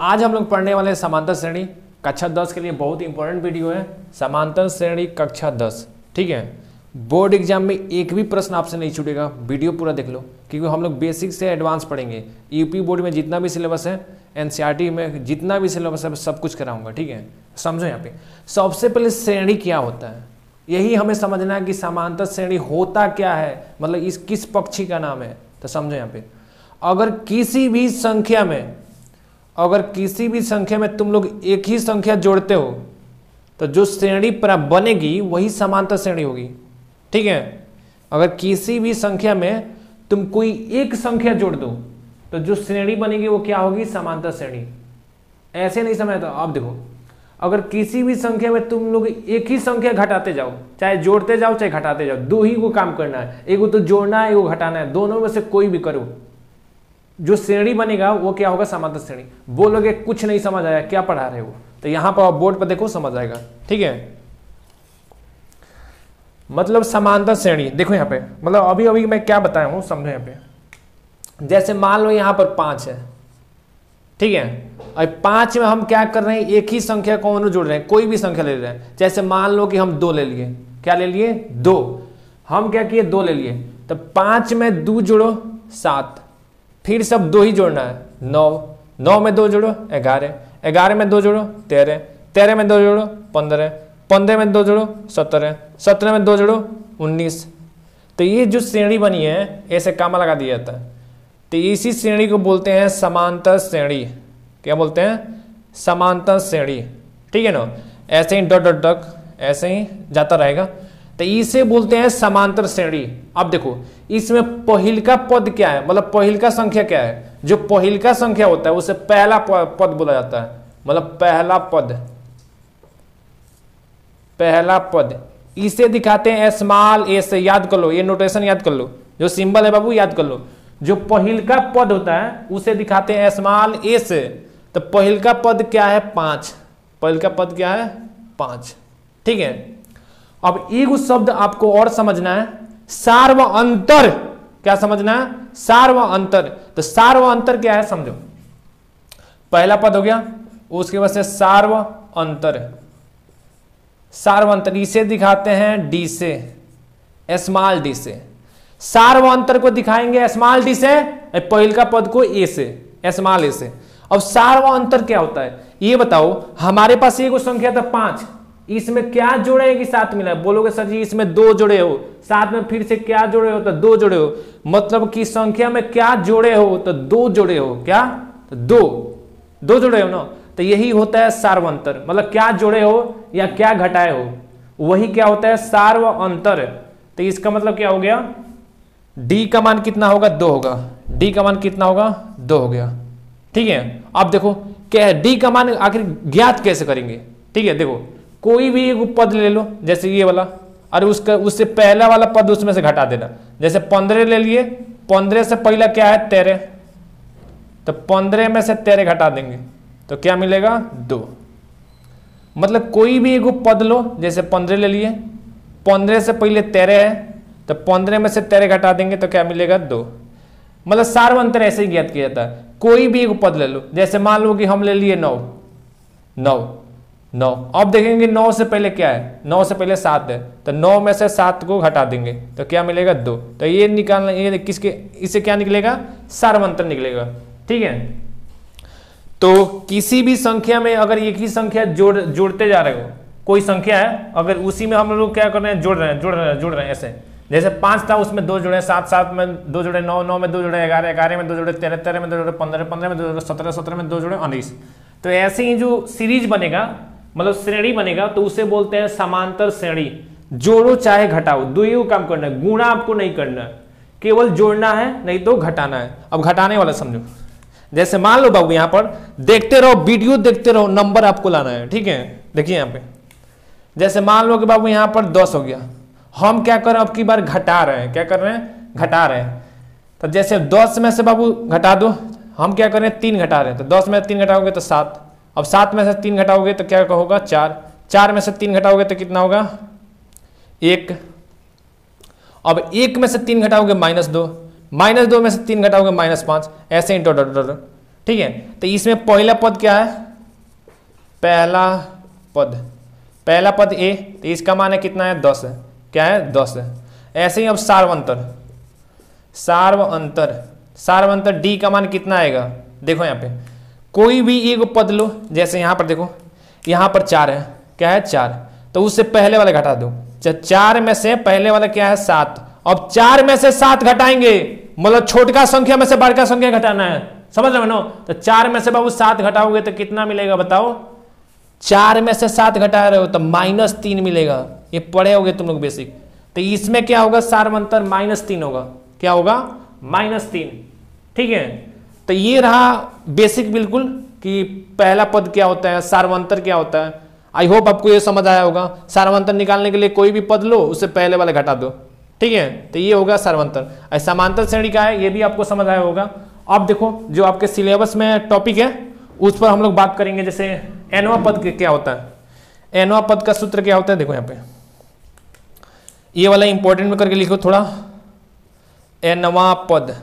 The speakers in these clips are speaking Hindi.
आज हम लोग पढ़ने वाले हैं समांतर श्रेणी कक्षा 10 के लिए बहुत इंपॉर्टेंट वीडियो है। समांतर श्रेणी कक्षा 10, ठीक है। बोर्ड एग्जाम में एक भी प्रश्न आपसे नहीं छूटेगा, वीडियो पूरा देख लो, क्योंकि हम लोग बेसिक से एडवांस पढ़ेंगे। यूपी बोर्ड में जितना भी सिलेबस है, एनसीईआरटी में जितना भी सिलेबस है, सब कुछ कराऊंगा, ठीक है। समझो यहाँ पे सबसे पहले श्रेणी क्या होता है, यही हमें समझना है कि समांतर श्रेणी होता क्या है, मतलब इस किस पक्षी का नाम है। तो समझो यहाँ पे अगर किसी भी संख्या में तुम लोग एक ही संख्या जोड़ते हो तो जो श्रेणी बनेगी वही समांतर श्रेणी होगी, ठीक है। अगर किसी भी संख्या में तुम कोई एक संख्या जोड़ दो तो जो श्रेणी बनेगी वो क्या होगी, समांतर श्रेणी। ऐसे नहीं समझता। अब देखो, अगर किसी भी संख्या में तुम लोग एक ही संख्या घटाते जाओ, चाहे जोड़ते जाओ चाहे घटाते जाओ, दो ही को काम करना है, एगो तो जोड़ना है एगो घटाना है, दोनों में से कोई भी करो, जो श्रेणी बनेगा वो क्या होगा, समांतर श्रेणी। बोलोगे कुछ नहीं समझ आया, क्या पढ़ा रहे हो, तो यहां पर बोर्ड पर देखो समझ आएगा, ठीक है। मतलब समांतर श्रेणी देखो यहाँ पे, मतलब अभी अभी मैं क्या बताया हूं समझो यहाँ पे। जैसे मान लो यहाँ पर 5 है, ठीक है। और 5 में हम क्या कर रहे हैं, एक ही संख्या को जोड़ रहे हैं, कोई भी संख्या ले रहे हैं। जैसे मान लो कि हम 2 ले लिए, क्या ले लिए, 2। हम क्या किए, 2 ले लिए, तो 5 में 2 जोड़ो 7, फिर सब 2 ही जोड़ना है, 9, 9 में 2 जोड़ो 11, 11 में 2 जोड़ो 13, 13 में 2 जोड़ो 15, 15 में 2 जोड़ो 17, 17 में 2 जोड़ो 19। तो ये जो श्रेणी बनी है ऐसे कामा लगा दिया जाता है। तो इसी श्रेणी को बोलते हैं समांतर श्रेणी। क्या बोलते हैं, समांतर श्रेणी, ठीक है ना। ऐसे ही डॉट डॉट डॉट ऐसे ही जाता रहेगा, तो इसे बोलते हैं समांतर श्रेणी। अब देखो इसमें पहिलका पद क्या है, मतलब पहिलका संख्या क्या है। जो पहिलका संख्या होता है उसे पहला पद बोला जाता है, मतलब पहला पद इसे दिखाते हैं स्मॉल ए से। याद कर लो, ये नोटेशन याद कर लो, जो सिंबल है बाबू याद कर लो। जो पहिलका पद होता है उसे दिखाते हैं स्मॉल ए से। तो पहिलका पद क्या है, 5। पहिलका पद क्या है, 5, ठीक है। अब एक शब्द आपको और समझना है, सार्वअंतर। क्या समझना है, सार्वअंतर। तो सार्वअंतर क्या है समझो, पहला पद हो गया, उसके बाद से सार्वअंतर। सार्वअंतर इसे दिखाते हैं डी से, स्मॉल डी से। सार्वअंतर को दिखाएंगे स्मॉल डी से, पहिलका पद को ए से, स्मॉल ए से। अब सार्वअंतर क्या होता है ये बताओ। हमारे पास एक संख्या था 5, इसमें क्या जोड़े हैं कि 7 मिला है। बोलोगे सर जी इसमें 2 जोड़े हो, साथ में फिर से क्या जोड़े हो, तो 2 जोड़े हो। मतलब कि संख्या में क्या जोड़े हो, तो 2 जोड़े हो। क्या, तो 2 जोड़े हो ना। तो यही होता है सार्वअंतर, मतलब क्या जोड़े हो या क्या घटाए हो, वही क्या होता है, सार्वअंतर। तो इसका मतलब क्या हो गया, डी का मान कितना होगा, 2 होगा। डी का मान कितना होगा, 2 हो गया, ठीक है। अब देखो क्या है, डी का मान आखिर ज्ञात कैसे करेंगे, ठीक है। देखो कोई भी एक पद ले लो, जैसे ये वाला, और उससे पहला वाला पद उसमें से घटा देना। जैसे 15 ले लिए, 15 से पहला क्या है, 13, तो 15 में से 13 घटा देंगे तो क्या मिलेगा, 2। मतलब कोई भी एक पद लो, जैसे 15 ले लिए, 15 से पहले 13 है, तो 15 में से 13 घटा देंगे तो क्या मिलेगा, 2। मतलब सार्वअंतर ऐसे ही ज्ञात किया जाता है। कोई भी एक पद ले लो, जैसे मान लो कि हम ले लिए 9। अब देखेंगे 9 से पहले क्या है, 9 से पहले 7 है, तो 9 में से 7 को घटा देंगे तो क्या मिलेगा, 2। तो ये निकालना, ये किसके, इससे क्या निकलेगा, सार्वअंतर निकलेगा, ठीक है। तो किसी भी संख्या में अगर एक ही संख्या जोड़ते जा रहे हो, कोई संख्या है, अगर उसी में हम लोग क्या कर रहे हैं, जोड़ रहे हैं ऐसे। जैसे 5 था उसमें 2 जोड़े, 7 में 2 जोड़े, 9 में 2 जोड़े, 11 में 2 जोड़े, 13 में 2 जोड़े, 15 में 2 जोड़े, 17 में 2 जोड़े, 19। तो ऐसे ही जो सीरीज बनेगा, मतलब श्रेणी बनेगा, तो उसे बोलते हैं समांतर श्रेणी। जोड़ो चाहे घटाओ, दो ही काम करना है, गुणा आपको नहीं करना है, केवल जोड़ना है, नहीं तो घटाना है। अब घटाने वाला समझो, जैसे मान लो बाबू यहाँ पर देखते रहो, वीडियो देखते रहो, नंबर आपको लाना है, ठीक है। देखिए यहाँ पे, जैसे मान लो कि बाबू यहाँ पर 10 हो गया, हम क्या कर रहे हैं, अब की बार घटा रहे हैं। क्या कर रहे हैं, घटा रहे हैं। तो जैसे 10 में से बाबू घटा दो, हम क्या कर रहे हैं, 3 घटा रहे हैं, तो 10 में 3 घटाओगे तो 7। अब 7 में से 3 घटाओगे तो क्या होगा, 4। 4 में से 3 घटाओगे तो कितना होगा, 1। अब 1 में से 3 घटाओगे -2, -2 में से 3 घटाओगे -5, ऐसे ही डॉट डॉट डॉट ठीक है, तो इसमें पहला पद क्या है, पहला पद ए, तो इसका मान है कितना है 10 है, क्या है 10 है। ऐसे ही अब सार्वअंतर डी का मान कितना आएगा, देखो यहाँ पे कोई भी एक पद लो, जैसे यहाँ पर देखो यहाँ पर 4 है, क्या है 4, तो उससे पहले वाला घटा दो, 4 में से पहले वाला क्या है 7, अब 4 में से 7 घटाएंगे, मतलब छोटका संख्या में से बड़का संख्या घटाना है, समझ रहे हो ना। तो 4 में से बाबू 7 घटाओगे तो कितना मिलेगा बताओ, 4 में से 7 घटा रहे हो तो -3 मिलेगा, ये पढ़े होगे तुम लोग बेसिक। तो इसमें क्या होगा, सार्वअंतर -3 होगा, क्या होगा -3, ठीक है। तो ये रहा बेसिक बिल्कुल कि पहला पद क्या होता है, सार्वअंतर क्या होता है। आई होप आपको ये समझ आया होगा। सार्वअंतर निकालने के लिए कोई भी पद लो, उससे पहले वाला घटा दो, ठीक है, तो ये होगा सार्वअंतर। समांतर श्रेणी का है, ये भी आपको समझ आया होगा। अब देखो जो आपके सिलेबस में टॉपिक है उस पर हम लोग बात करेंगे, जैसे nवां पद क्या होता है, nवां पद का सूत्र क्या होता है, देखो यहाँ पे ये वाला इंपॉर्टेंट में करके लिखो थोड़ा, nवां पद,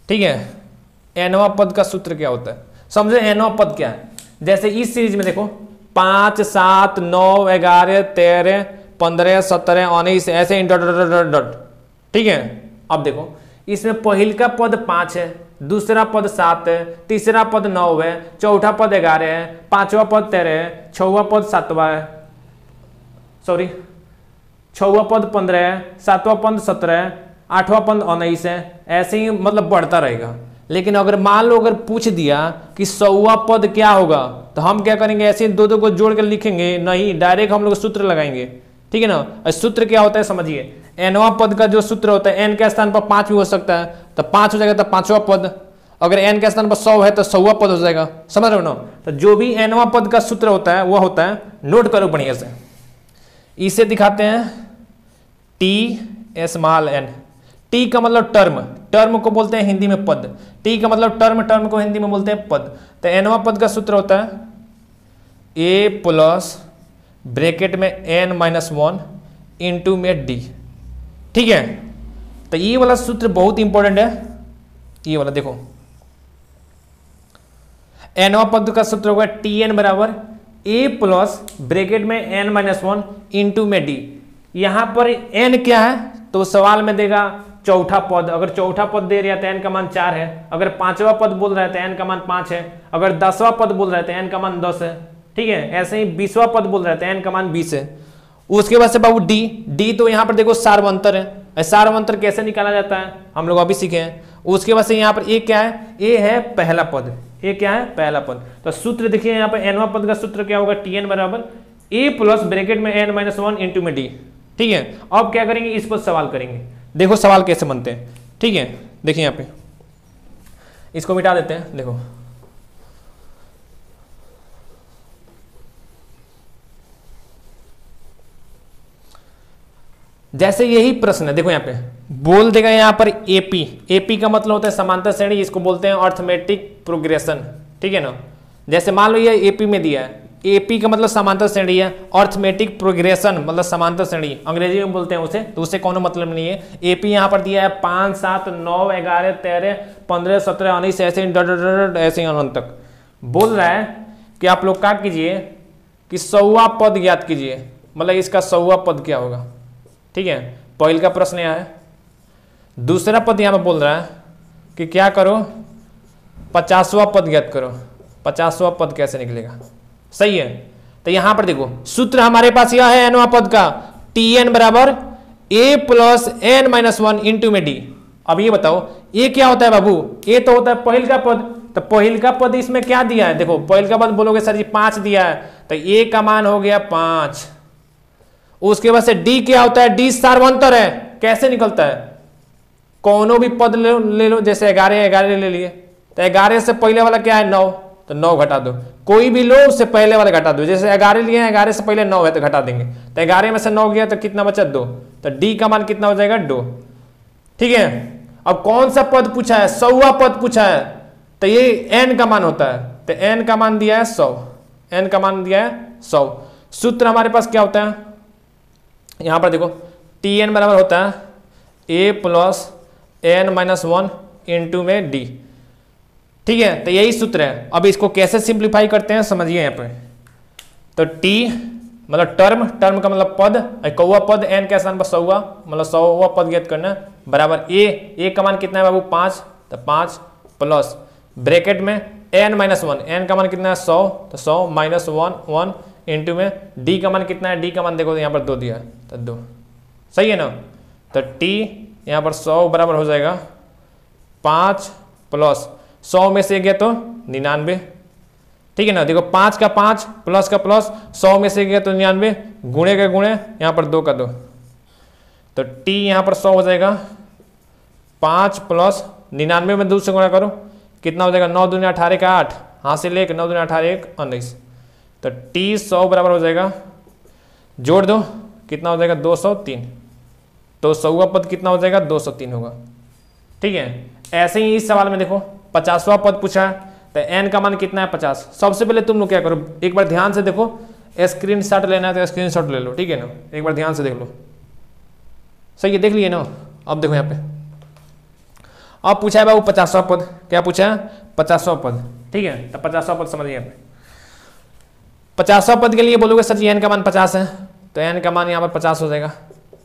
ठीक है। nवां पद का सूत्र क्या होता है, समझे nवां पद क्या है। जैसे इस सीरीज में देखो 5, 7, 9, 11, 13, 15, 17, 19 ऐसे डॉट, ठीक है। अब देखो इसमें पहिल का पद 5 है, दूसरा पद 7 है, तीसरा पद 9 है, चौथा पद 11 है, पांचवा पद 13 है, छठवां पद 7वां है, सॉरी छठवां पद 15 है, सातवां पद 17 है, आठवां पद 19 है, ऐसे ही मतलब बढ़ता रहेगा। लेकिन अगर मान लो अगर पूछ दिया कि 100वां पद क्या होगा, तो हम क्या करेंगे, ऐसे दो को जोड़ कर लिखेंगे नहीं, डायरेक्ट हम लोग सूत्र लगाएंगे, ठीक है ना। सूत्र क्या होता है समझिए, nवां पद का जो सूत्र होता है, n के स्थान पर 5 भी हो सकता है, तो 5 हो जाएगा तो 5वां पद, अगर n के स्थान पर 100 है तो 100वां पद हो जाएगा, समझ रहे हो ना। तो जो भी nवां पद का सूत्र होता है वह होता है, नोट करो बढ़िया से, इसे दिखाते हैं T n। टी का मतलब टर्म को बोलते हैं हिंदी में पद, टी का मतलब टर्म को हिंदी में बोलते हैं पद। तो nवां पद का सूत्र होता है a प्लस ब्रैकेट में n-1 इंटू में d, ठीक है। तो ये वाला सूत्र बहुत इंपॉर्टेंट है, ये वाला देखो, nवां पद का सूत्र होगा Tn बराबर a प्लस ब्रैकेट में n-1 इंटू में d। यहां पर n क्या है, तो सवाल में देगा चौथा पद, अगर चौथा पद दे रहा है तो n का मान 4 है, अगर पांचवा पद बोल रहा है तो n का मान 5 है, अगर 10वां पद बोल रहा है तो n का मान 10 है, ठीक है। ऐसे ही 20वां पद बोल रहा है तो n का मान 20 है। उसके बाद से बाबू डी, तो यहाँ पर देखो सार्वअंतर है, सार्वअंतर कैसे निकाला जाता है हम लोग अभी सीखे हैं। उसके बाद से यहाँ पर ए क्या है, ए है पहला पद, ए क्या है पहला पद। तो सूत्र देखिए यहाँ पर nवां पद का सूत्र क्या होगा, Tn बराबर a प्लस ब्रैकेट में n-1 इंटू में d, ठीक है। अब क्या करेंगे, इस पर सवाल करेंगे, देखो सवाल कैसे बनते हैं, ठीक है। देखिए यहाँ पे इसको मिटा देते हैं, देखो जैसे यही प्रश्न है, देखो यहाँ पे बोल देगा यहाँ पर एपी का मतलब होता है समांतर श्रेणी, इसको बोलते हैं अर्थमेटिक प्रोग्रेशन, ठीक है ना। जैसे मान लो ये एपी में दिया है, एपी का मतलब समांतर श्रेणी है, अर्थमेटिक प्रोग्रेशन मतलब समांतर श्रेणी अंग्रेजी में बोलते हैं उसे, तो उससे कोनो मतलब नहीं है। एपी यहाँ पर दिया है 5, 7, 9, 11, 13, 15, 17, 19 ऐसे ऐसे अनंत तक बोल रहा है कि आप लोग क्या कीजिए कि 100वां पद ज्ञात कीजिए, मतलब इसका 100वां पद क्या होगा, ठीक है। पहले का प्रश्न यहाँ है। दूसरा पद यहाँ पर बोल रहा है कि क्या करो, 50वां पद ज्ञात करो, 50वां पद कैसे निकलेगा, सही है। तो यहां पर देखो सूत्र हमारे पास यह है nवां पद का, Tn बराबर a प्लस n-1 इंटू में d। अब ये बताओ ये क्या होता है बाबू, ये तो होता है पहिल का पद, तो पहिल का पद इसमें क्या दिया है, देखो पहिल का पद बोलोगे सर जी 5 दिया है, तो a का मान हो गया 5। उसके बाद से d क्या होता है, d सार्वअंतर है, कैसे निकलता है, कोनो भी पद ले लो, जैसे 11 ले लिए, तो 11 से पहले वाला क्या है 9, तो 9 घटा दो, कोई भी लो उससे पहले वाला घटा दो, जैसे 11 लिए हैं, 11 से पहले 9 है तो घटा देंगे, तो 11 में से 9 गया तो कितना बचा 2, तो डी का मान कितना हो जाएगा 2, ठीक है। अब कौन सा पद पूछा है, 100वां पद पूछा है, तो ये n का मान होता है, तो n का मान दिया है 100, n का मान दिया है 100। सूत्र हमारे पास क्या होता है, यहां पर देखो Tn बराबर होता है a प्लस n-1 इंटू में d। ठीक है, तो यही सूत्र है। अब इसको कैसे सिंप्लीफाई करते हैं समझिए यहाँ पे। तो टी मतलब टर्म, टर्म का मतलब पद, कौवा पद एन के स्थान पर 100 मतलब 100 पद ज्ञात करना बराबर ए का मान कितना है बाबू 5, तो 5 प्लस ब्रैकेट में एन माइनस 1, एन का मान कितना है 100, तो 100 माइनस 1 इंटू में डी का मान कितना है, डी का मान देखो यहाँ पर 2 दिया है तो 2, सही है ना। तो टी यहाँ पर 100 बराबर हो जाएगा 5 प्लस 100 में से गया तो 99, ठीक है ना। देखो 5 का 5 प्लस का प्लस 100 में से गया तो 99, गुणे का गुणे यहाँ पर 2 का 2, तो टी यहाँ पर 100 हो जाएगा 5 प्लस 99 में 2 से गुणा करो कितना हो जाएगा 9 दूनी 18 का 8, हाँ से लेकर 9 दूनी 18 1 19, तो टी 100 बराबर हो जाएगा, जोड़ दो कितना हो जाएगा 203, तो 100वां पद कितना हो जाएगा 203 होगा, ठीक है। ऐसे ही इस सवाल में देखो 50वां पद पूछा है, तो n का मान कितना है 50। सबसे पहले तुम लोग क्या करो, एक बार ध्यान से देखो, स्क्रीन शॉट लेना है तो स्क्रीन शॉट ले लो, ठीक है ना, एक बार ध्यान से देख लो, सही है, देख लिए ना। अब देखो यहाँ पे अब पूछा है बाबू 50वां पद, क्या पूछा है 50वां पद, ठीक है। तो 50वां पद समझिए यहाँ पे 50वां पद के लिए बोलोगे सच n का मान 50 है, तो n का मान यहाँ पर 50 हो जाएगा,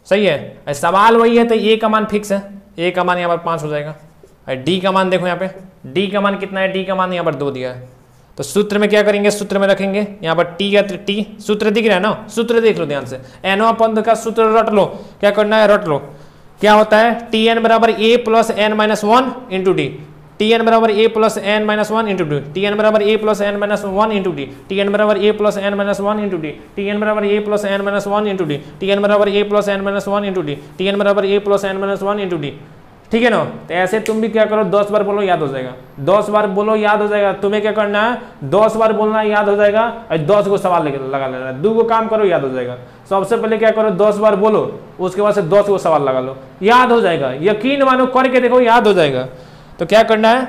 सही है। सवाल वही है तो a का मान फिक्स है, a का मान यहाँ पर 5 हो जाएगा। डी का मान देखो यहाँ पे, डी का मान कितना है, डी का मान यहाँ पर 2 दिया है, तो सूत्र में क्या करेंगे, सूत्र में रखेंगे यहाँ पर टी का टी, सूत्र दिख रहा है ना, सूत्र देख लो ध्यान से, एनवां पद का सूत्र रट लो, क्या करना है रट लो, क्या होता है टी एन बराबर A plus N minus 1 into D, T N बराबर A plus N minus 1 into D, T N बराबर A plus N minus 1 into D, T N बराबर A plus N minus 1 into D, T N बराबर A plus N minus 1 into D, T N बराबर A plus N minus 1 into D, T N बराबर A plus N minus 1 into D, ठीक है ना। तो ऐसे तुम भी क्या करो 10 बार बोलो याद हो जाएगा, 10 बार बोलो याद हो जाएगा। तुम्हें क्या करना है 10 बार बोलना याद हो जाएगा, और 10 को सवाल लगा लेना है, 2 को काम करो याद हो जाएगा। सबसे पहले क्या करो 10 बार बोलो, उसके बाद से 10 को सवाल लगा लो, याद हो जाएगा, यकीन मानो करके देखो याद हो जाएगा। तो क्या करना है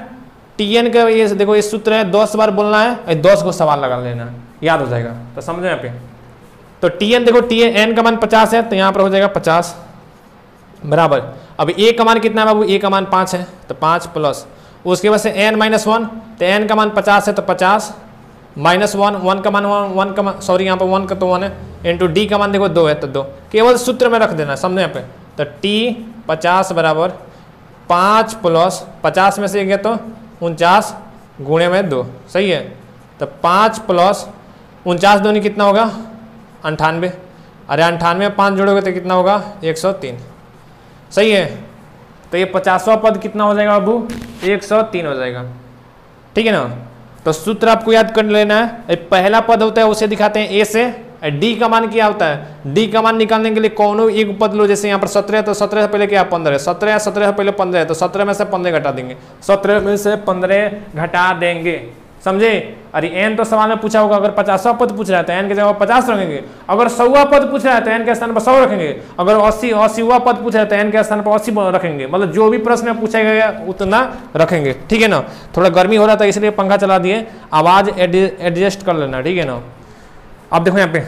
टीएन का ये देखो इस सूत्र है, 10 बार बोलना है और 10 को सवाल लगा लेना है, याद हो जाएगा। तो समझो यहाँ पे, तो टीएन देखो एन का मान 50 है, तो यहाँ पर हो जाएगा 50 बराबर, अब ए का मान कितना है बाबू, ए का मान 5 है, तो 5 प्लस उसके बाद से एन माइनस 1, तो एन का मान 50 है तो 50 माइनस 1 का मान 1 का मान सॉरी यहाँ पर 1 का तो 1 है, इंटू डी का मान देखो 2 है तो 2, केवल सूत्र में रख देना, समझो यहाँ पे। तो टी 50 बराबर 5 प्लस 50 में से गया तो 49 गुणे में 2, सही है। तो 5 प्लस 49 दूनी कितना होगा 98, अरे 98 में 5 जोड़ोगे तो कितना होगा 103, सही है। तो ये 50वां पद कितना हो जाएगा बाबू 103 हो जाएगा, ठीक है ना। तो सूत्र आपको याद कर लेना है, पहला पद होता है उसे दिखाते हैं ए से, डी का मान क्या होता है, डी का मान निकालने के लिए कौनो एक पद लो, जैसे यहाँ पर 17 है तो 17 से पहले क्या 15 है, 17 है 17 से पहले 15 है तो 17 में से 15 घटा देंगे, 17 में से 15 घटा देंगे, समझे। अरे एन तो सवाल में पूछा होगा, अगर 50वां पद पूछ रहा है तो एन के जगह 50 रखेंगे, अगर 100वां पद पूछ रहा है तो एन के स्थान पर 100 रखेंगे, अगर 80वां पद पूछ रहा है तो एन के स्थान पर 80 रखेंगे, मतलब जो भी प्रश्न पूछा गया उतना रखेंगे, ठीक है ना। थोड़ा गर्मी हो रहा था इसलिए पंखा चला दिए, आवाज एडजस्ट कर लेना, ठीक है ना। अब देखो यहाँ पे